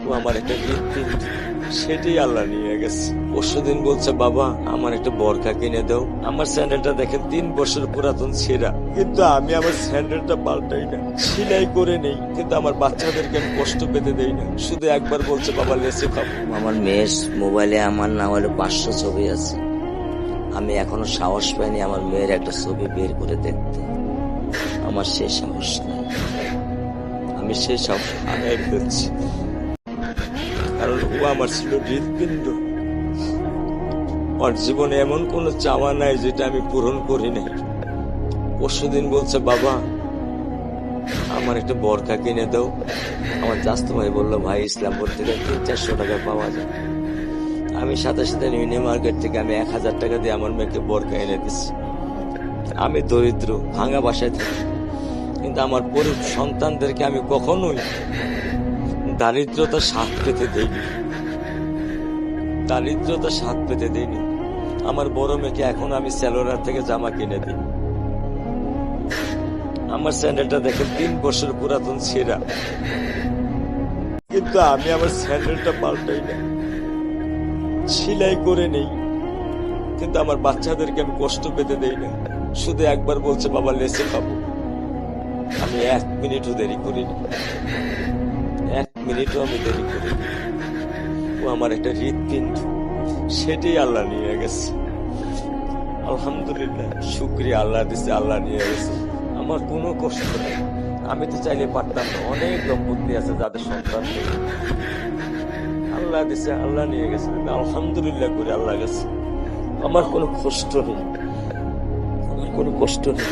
ও আমার একটা হৃৎপিণ্ড, সেটাই আল্লাহ নিয়ে গেছে। পরশুদিন বলছে, বাবা আমার একটা বরখা কিনে দাও। আমার স্যান্ডেলটা দেখেন 3 বছর পুরাতন ছেঁড়া, কিন্তু আমি আমার স্যান্ডেলটা পাল্টাই না, সেলাই করে নেই, কিন্তু আমার বাচ্চাদেরকে আমি কষ্ট পেতে দেই না। শুধু একবার বলছে, বাবা লেসে খাবো। আমার মেয়ের মোবাইলে আমার না হলে 500 ছবি আছে। আমি এখনো সাহস পাইনি আমার মেয়ের একটা ছবি বের করে দেখতে। আমার সে সাহস নাই, আমি সেই সাহস হারাই ফেলছি, কারণ ও আমার ছিল হৃৎপিণ্ড। ওর জীবনে এমন কোনো চাওয়া নাই যেটা আমি পূরণ করি নাই। পরশুদিন বলছে, বাবা আমার একটা বরখা কিনে দাও। আমার চাস্তো ভাই বললো, ভাই ইসলামপুর থেকে 300-400 টাকা পাওয়া যায়। আমি সাথে সাথে মিনি মার্কেট থেকে আমি 1000 টাকা দিয়ে আমার মেয়েকে বরখা এনে দিচ্ছি। আমি দরিদ্র, ভাঙা বাসায় থাকি, কিন্তু আমার পরিবার সন্তানদেরকে আমি কখনোই দারিদ্রতার স্বাদ পেতে দেইনি। দারিদ্রতার স্বাদ পেতে দেইনি। আমার বড় মেয়েকে এখন আমি সেলোনার থেকে জামা কিনে দিই। আমার স্যান্ডেলটা দেখেন 3 বছর পুরাতন ছেঁড়া, কিন্তু আমি আমার স্যান্ডেলটা পাল্টাই না, সেলাই করে নেই, কিন্তু আমার বাচ্চাদেরকে আমি কষ্ট পেতে দেই না। শুধু একবার বলছে, বাবা লেসে খাবো। আমি 1 মিনিটও দেরি করিনি, 1 মিনিটও আমি দেরি করিনি। ও আমার একটা হৃৎপিণ্ড, সেটাই আল্লাহ নিয়ে গেছে। আলহামদুলিল্লাহ, শুকরিয়া, আল্লাহ দিছে, আল্লাহ নিয়ে গেছে। আমার কোনো কষ্ট নেই। আমি তো চাইলে পারতাম না। অনেক দম্পতি আছে যাদের সন্তান নেই, আল্লাহ দিছে, আল্লাহ নিয়ে গেছে। আলহামদুলিল্লাহ করে আল্লাহ গেছে। আমার কোনো কষ্ট নেই, আমার কোনো কষ্ট নেই।